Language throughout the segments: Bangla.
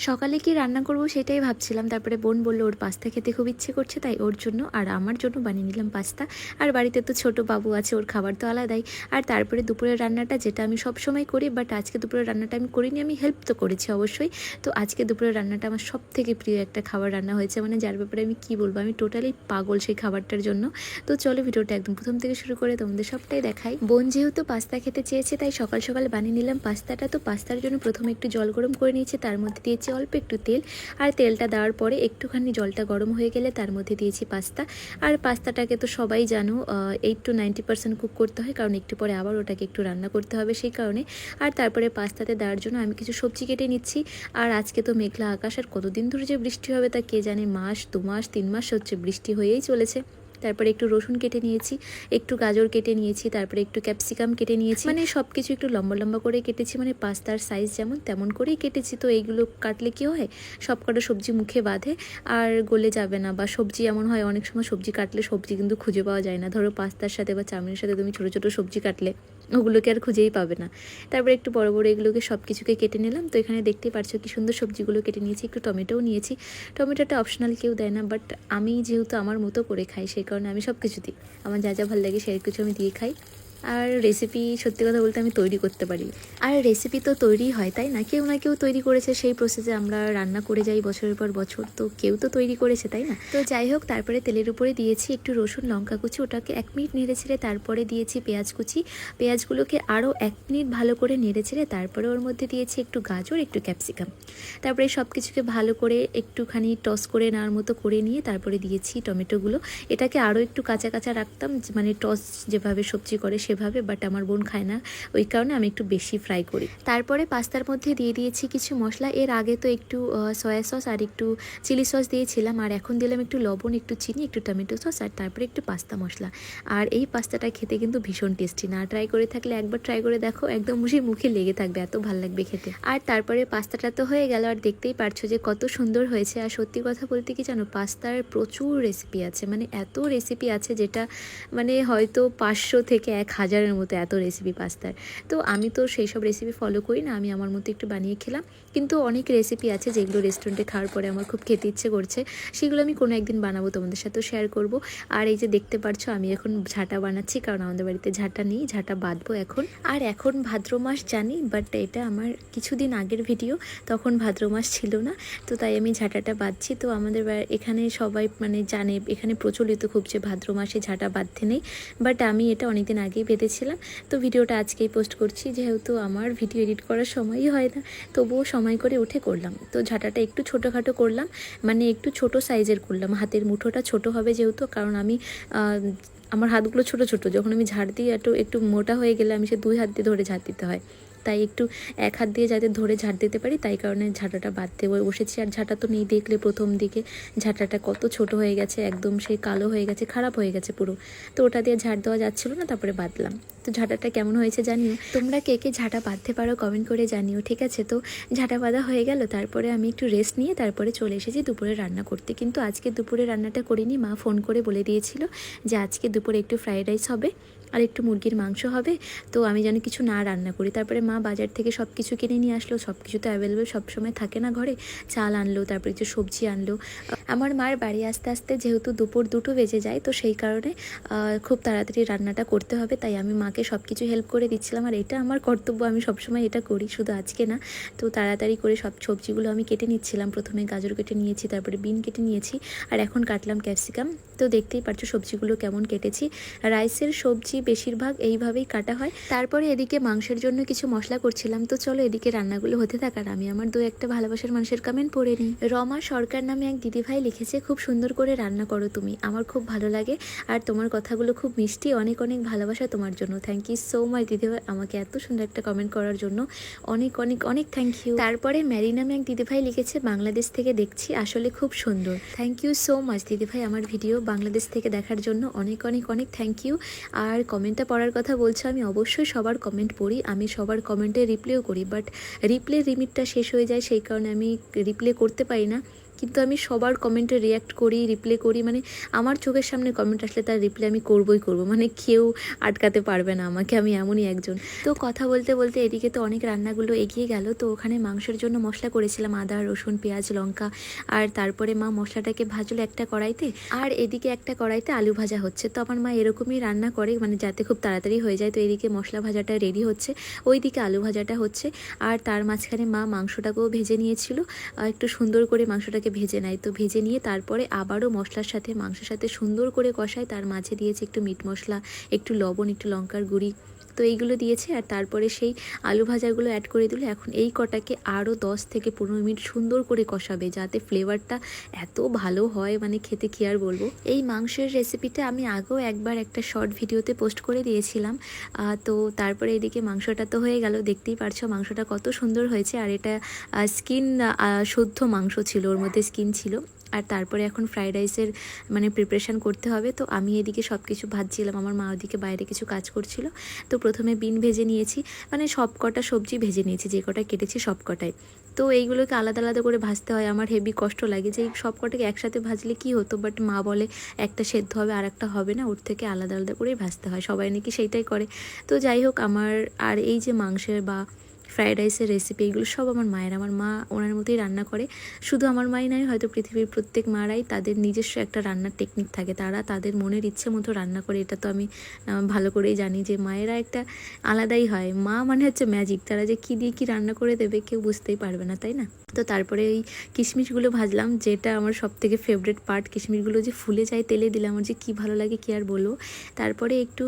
সকালে কি রান্না করব সেটাই ভাবছিলাম। তারপরে বোন বলল ওর পাস্তা খেতে খুব ইচ্ছে করছে, তাই ওর জন্য আর আমার জন্য বানিয়ে নিলাম পাস্তা। আর বাড়িতে তো ছোট বাবু আছে, ওর খাবার তো আলাদাই। আর তারপরে দুপুরের রান্নাটা যেটা আমি সবসময় করি, বাট আজকে দুপুরের রান্নাটা আমি করিনি, আমি হেল্প তো করেছি অবশ্যই। তো আজকে দুপুরের রান্নাটা আমার সবথেকে প্রিয় একটা খাবার রান্না হয়েছে, মানে যার ব্যাপারে আমি কি বলবো, আমি টোটালি পাগল সেই খাবারটার জন্য। তো চলো ভিডিওটা একদম প্রথম থেকে শুরু করে তোমাদের সবটাই দেখাই। বোন যেহেতু পাস্তা খেতে চেয়েছে, তাই সকাল সকাল বানিয়ে নিলাম পাস্তাটা। তো পাস্তার জন্য প্রথমে একটু জল গরম করে নিয়েছি, তার মধ্যে দিয়েছি অল্প একটু তেল। আর তেলটা দেওয়ার পরে একটুখানি জলটা গরম হয়ে গেলে তার মধ্যে দিয়েছি পাস্তা। আর পাস্তাটাকে তো সবাই জানো 8 to 90% কুক করতে হয়, কারণ একটু পরে আবার ওটাকে একটু রান্না করতে হবে সেই কারণে। আর তারপরে পাস্তাতে দেওয়ার জন্য আমি কিছু সবজি কেটে নিচ্ছি। আর আজকে তো মেঘলা আকাশ, আর কতদিন ধরে যে বৃষ্টি হবে তা কে জানে, মাস 2 মাস 3 মাস হচ্ছে বৃষ্টি হয়েই চলেছে। তারপরে একটু রসুন কেটে নিয়েছি, একটু গাজর কেটে নিয়েছি, তারপরে একটু ক্যাপসিকাম কেটে নিয়েছি, মানে সব কিছু একটু লম্বা লম্বা করে কেটেছি, মানে পাস্তার সাইজ যেমন তেমন করেই কেটেছি। তো এইগুলো কাটলে কি হয়, সব কটা সবজি মুখে বাঁধে আর গলে যাবে না। বা সবজি এমন হয় অনেক সময় সবজি কাটলে সবজি কিন্তু খুঁজে পাওয়া যায় না। ধরো পাস্তার সাথে বা চাউমিনের সাথে তুমি ছোটো ছোটো সবজি কাটলে ওগুলোকে আর খুঁজেই পাবে না। তারপরে একটু বড় বড় এগুলোকে সব কিছুকে কেটে নিলাম। তো এখানে দেখতেই পারছো কি সুন্দর সবজিগুলো কেটে নিয়েছি, একটু টমেটোও নিয়েছি। টমেটোটা অপশনাল, কেউ দেয় না, বাট আমি যেহেতু আমার মতো করে খাই সেই কারণে আমি সব কিছু দিই। আমার যা যা ভালো লাগে সেই কিছু আমি দিয়ে খাই। আর রেসিপি সত্যি কথা বলতে আমি তৈরি করতে পারি। আর রেসিপি তো তৈরি হয়, তাই না? কেউ না কেউ তৈরি করেছে, সেই প্রসেসে আমরা রান্না করে যাই বছরের পর বছর, তো কেউ তো তৈরি করেছে, তাই না? তো যাই হোক, তারপরে তেলের উপরে দিয়েছি একটু রসুন লঙ্কা কুচি, ওটাকে 1 মিনিট নেড়ে ছেড়ে তারপরে দিয়েছি পেঁয়াজ কুচি। পেঁয়াজগুলোকে আরও 1 মিনিট ভালো করে নেড়ে ছেড়ে তারপরে ওর মধ্যে দিয়েছি একটু গাজর, একটু ক্যাপসিকাম। তারপরে সব কিছুকে ভালো করে একটুখানি টস করে নেওয়ার মতো করে নিয়ে তারপরে দিয়েছি টমেটোগুলো। এটাকে আরও একটু কাঁচা কাঁচা রাখতাম, মানে টস যেভাবে সবজি করে সেভাবে, বাট আমার বোন খায় না, ওই কারণে আমি একটু বেশি ফ্রাই করি। তারপরে পাস্তার মধ্যে দিয়ে দিয়েছি কিছু মশলা। এর আগে তো একটু সয়া সস আর একটু চিলি সস দিয়েছিলাম, আর এখন দিলাম একটু লবণ, একটু চিনি, একটু টমেটো সস, আর তারপরে একটু পাস্তা মশলা। আর এই পাস্তাটা খেতে কিন্তু ভীষণ টেস্টি। না ট্রাই করে থাকলে একবার ট্রাই করে দেখো, একদম মুখে লেগে থাকবে, এত ভালো লাগবে খেতে। আর তারপরে পাস্তাটা তো হয়ে গেল, আর দেখতেই পারছো যে কত সুন্দর হয়েছে। আর সত্যি কথা বলতে কি জানো, পাস্তার প্রচুর রেসিপি আছে, মানে এত রেসিপি আছে যেটা মানে হয়তো 500 থেকে 1000-এর মতো এত রেসিপি পাস্তার। তো আমি তো সেই সব রেসিপি ফলো করি না, আমি আমার মতো একটু বানিয়ে খেলাম। কিন্তু অনেক রেসিপি আছে যেগুলো রেস্টুরেন্টে খাওয়ার পরে আমার খুব খেতে ইচ্ছে করছে, সেগুলো আমি কোনো একদিন বানাবো, তোমাদের সাথেও শেয়ার করব। আর এই যে দেখতে পারছো আমি এখন ঝাঁটা বানাচ্ছি, কারণ আমাদের বাড়িতে ঝাঁটা নেই, ঝাঁটা বাঁধবো এখন। আর এখন ভাদ্র মাস জানি, বাট এটা আমার কিছুদিন আগের ভিডিও, তখন ভাদ্র মাস ছিল না, তো তাই আমি ঝাঁটাটা বাঁধছি। তো আমাদের এখানে সবাই মানে জানে, এখানে প্রচলিত খুব যে ভাদ্র মাসে ঝাঁটা বাঁধতে নেই, বাট আমি এটা অনেকদিন আগেই বেঁধেছিলাম। তো ভিডিওটা আজকেই পোস্ট করছি, যেহেতু আমার ভিডিও এডিট করার সময়ই হয় না, তবুও সময় করে উঠে করলাম। তো ঝাঁটাটা একটু ছোটোখাটো করলাম, মানে একটু ছোট সাইজের করলাম, হাতের মুঠোটা ছোট হবে যেহেতু, কারণ আমি আমার হাতগুলো ছোট ছোট, যখন আমি ঝাড় দিই একটু একটু মোটা হয়ে গেলে আমি সে 2 হাত দিয়ে ধরে ঝাড় দিতে হয়, তাই একটু 1 হাত দিয়ে যাতে ধরে ঝাড় দিতে পারি, তাই কারণে ঝাঁটাটা বাঁধতে বসেছি। আর ঝাঁটা তো নেই, দেখলে প্রথম দিকে ঝাঁটাটা কত ছোট হয়ে গেছে, একদম সেই কালো হয়ে গেছে, খারাপ হয়ে গেছে পুরো। তো ওটা দিয়ে ঝাড় দেওয়া যাচ্ছিলো না, তারপরে বাঁধলাম। তো ঝাঁটাটা কেমন হয়েছে জানিও, তোমরা কে কে ঝাঁটা বাঁধতে পারো কমেন্ট করে জানিও, ঠিক আছে? তো ঝাঁটা বাঁধা হয়ে গেল, তারপরে আমি একটু রেস্ট নিয়ে তারপরে চলে এসেছি দুপুরে রান্না করতে। কিন্তু আজকে দুপুরে রান্নাটা করিনি, মা ফোন করে বলে দিয়েছিল যে আজকে দুপুরে একটু ফ্রাইড রাইস হবে আর একটু মুরগির মাংস হবে, তো আমি যেন কিছু না রান্না করি। তারপরে মা বাজার থেকে সব কিছু কিনে নিয়ে আসলো, সব কিছু তো অ্যাভেলেবেল সবসময় থাকে না ঘরে, চাল আনলো, তারপরে কিছু সবজি আনলো। আমার মার বাড়ি আসতে আসতে যেহেতু দুপুর 2টো বেজে যায়, তো সেই কারণে খুব তাড়াতাড়ি রান্নাটা করতে হবে, তাই আমি মাকে সব কিছু হেল্প করে দিচ্ছিলাম। আর এটা আমার কর্তব্য, আমি সবসময় এটা করি, শুধু আজকে না। তো তাড়াতাড়ি করে সব সবজিগুলো আমি কেটে নিচ্ছিলাম, প্রথমে গাজর কেটে নিয়েছি, তারপরে বিন কেটে নিয়েছি, আর এখন কাটলাম ক্যাপসিকাম। তো দেখতেই পারছো সবজিগুলো কেমন কেটেছি। রাইসের সবজি বেশিরভাগ এইভাবেই কাটা হয়। তারপরে এদিকে মাংসের জন্য কিছু মশলা করছিলাম। তো চলো এদিকে রান্নাগুলো হতে থাকার আমি আমার 2-1টা ভালোবাসার মানুষের কমেন্ট পড়ে নিই। রমা সরকার নামে এক দিদিভাই লিখেছে, খুব সুন্দর করে রান্না করো তুমি, আমার খুব ভালো লাগে, আর তোমার কথাগুলো খুব মিষ্টি, অনেক অনেক ভালোবাসা তোমার জন্য। থ্যাংক ইউ সো মাচ দিদিভাই, আমাকে এত সুন্দর একটা কমেন্ট করার জন্য অনেক অনেক অনেক থ্যাংক ইউ। তারপরে ম্যারি নামে এক দিদিভাই লিখেছে, বাংলাদেশ থেকে দেখছি, আসলে খুব সুন্দর। থ্যাংক ইউ সো মাচ দিদিভাই, আমার ভিডিও বাংলাদেশ থেকে দেখার জন্য অনেক অনেক অনেক থ্যাংক ইউ। আর কমেন্টটা পড়ার কথা বলছো, আমি অবশ্যই সবার কমেন্ট পড়ি, আমি সবার কমেন্টে রিপ্লেও করি, বাট রিপ্লে লিমিটটা শেষ হয়ে যায়, সেই কারণে আমি রিপ্লে করতে পারি না। কিন্তু আমি সবার কমেন্টে রিয়্যাক্ট করি, রিপ্লাই করি, মানে আমার চোখের সামনে কমেন্ট আসলে তার রিপ্লাই আমি করবই করব, মানে কেউ আটকাতে পারবে না আমাকে, আমি এমনই একজন। তো কথা বলতে বলতে এদিকে তো অনেক রান্নাগুলো এগিয়ে গেল। তো ওখানে মাংসের জন্য মশলা করেছিলাম, আদা রসুন পেঁয়াজ লঙ্কা, আর তারপরে মা মশলাটাকে ভাজলো একটা কড়াইতে, আর এদিকে একটা কড়াইতে আলু ভাজা হচ্ছে। তো আমার মা এরকমই রান্না করে, মানে যাতে খুব তাড়াতাড়ি হয়ে যায়। তো এদিকে মশলা ভাজাটা রেডি হচ্ছে, ওইদিকে আলু ভাজাটা হচ্ছে, আর তার মাঝখানে মা মাংসটাকেও ভেজে নিয়েছিল, একটু সুন্দর করে মাংসটাকে ভেজে নেয়। তো ভেজে নিয়ে তারপরে আবারও মশলার সাথে মাংসের সাথে সুন্দর করে কষায়, তার মাঝে দিয়েছে একটু মিট মশলা, একটু লবণ, একটু লঙ্কার গুঁড়ি, তো এইগুলো দিয়েছে। আর তারপরে সেই আলু ভাজাগুলো অ্যাড করে দিল। এখন এই কটাকে আরও 10 থেকে 15 মিনিট সুন্দর করে কষাবে, যাতে ফ্লেভারটা এত ভালো হয়, মানে খেতে কি আর বলবো। এই মাংসের রেসিপিটা আমি আগেও একবার একটা শর্ট ভিডিওতে পোস্ট করে দিয়েছিলাম। তো তারপরে এদিকে মাংসটা তো হয়ে গেল, দেখতেই পারছো মাংসটা কত সুন্দর হয়েছে। আর এটা স্কিন শুদ্ধ মাংস ছিল, ওর মধ্যে স্কিন ছিল। আর তারপরে এখন ফ্রাইড রাইসের মানে প্রিপারেশান করতে হবে। তো আমি এদিকে সব কিছু ভাজছিলাম, আমার মা ওদিকে বাইরে কিছু কাজ করছিল। তো প্রথমে বিন ভেজে নিয়েছি, মানে সব কটা সবজি ভেজে নিয়েছি, যে কটা কেটেছি সব কটাই। তো এইগুলোকে আলাদা আলাদা করে ভাজতে হয়, আমার হেভি কষ্ট লাগে যে এই সব কটাকে একসাথে ভাজলে কি হতো, বাট মা বলে একটা সেদ্ধ হবে আর একটা হবে না, ওর থেকে আলাদা আলাদা করেই ভাজতে হয়, সবাই নাকি সেইটাই করে। তো যাই হোক, আমার আর এই যে মাংসের বা ফ্রাইড রাইসের রেসিপি এগুলো সব আমার মায়ের, আমার মা ওনার মতোই রান্না করে। শুধু আমার মাই নয়, হয়তো পৃথিবীর প্রত্যেক মারাই তাদের নিজস্ব একটা রান্নার টেকনিক থাকে, তারা তাদের মনের ইচ্ছে মতো রান্না করে। এটা তো আমি ভালো করেই জানি যে মায়েরা একটা আলাদাই হয়, মা মানে হচ্ছে ম্যাজিক, তারা যে কী দিয়ে কী রান্না করে দেবে কেউ বুঝতেই পারবে না, তাই না? তো তারপরে এই কিশমিশগুলো ভাজলাম, যেটা আমার সব থেকে ফেভারিট পার্ট, কিশমিশগুলো যে ফুলে যায় তেলে দিলে আমার যে কী ভালো লাগে কী আর বলবো। তারপরে একটু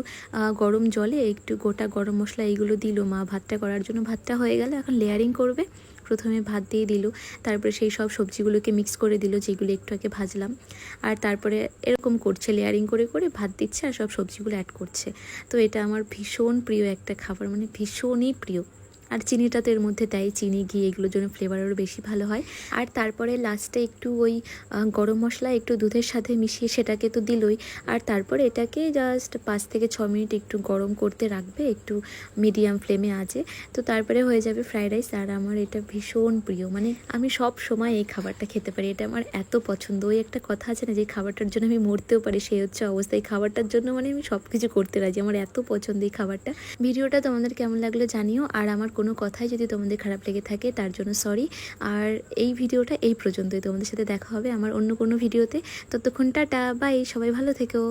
গরম জলে একটু গোটা গরম মশলা এইগুলো দিল মা ভাতটা করার জন্য। ভাতটা হয়ে গেলে এখন লেয়ারিং করবে, প্রথমে ভাত দিয়ে দিল, তারপরে সেই সব সবজিগুলোকে মিক্স করে দিল যেগুলো একটু আগে ভাজলাম। আর তারপরে এরকম করছে, লেয়ারিং করে করে ভাত দিচ্ছে আর সব সবজিগুলো অ্যাড করছে। তো এটা আমার ভীষণ প্রিয় একটা খাবার, মানে ভীষণই প্রিয়। আর চিনিটা তো এর মধ্যে দেয়, চিনি ঘি এগুলোর জন্য ফ্লেভার আরও বেশি ভালো হয়। আর তারপরে লাস্টে একটু ওই গরম মশলা একটু দুধের সাথে মিশিয়ে সেটাকে তো দিলই। আর তারপরে এটাকে জাস্ট 5 থেকে 6 মিনিট একটু গরম করতে রাখবে, একটু মিডিয়াম ফ্লেমে আছে। তো তারপরে হয়ে যাবে ফ্রাইড রাইস। আর আমার এটা ভীষণ প্রিয়, মানে আমি সব সময় এই খাবারটা খেতে পারি, এটা আমার এত পছন্দ। ওই একটা কথা আছে না, যে খাবারটার জন্য আমি মরতেও পারি, সেই হচ্ছে অবস্থা। এই খাবারটার জন্য মানে আমি সব কিছু করতে রাজি, আমার এত পছন্দ এই খাবারটা। ভিডিওটা তোমাদের কেমন লাগলো জানিও, আর আমার কোনো কথাই যদি তোমাদের খারাপ লেগে থাকে তার জন্য সরি। আর এই ভিডিওটা এই পর্যন্তই, তোমাদের সাথে দেখা হবে আমার অন্য কোনো ভিডিওতে। ততক্ষণ টাটা বাই, সবাই ভালো থেকো।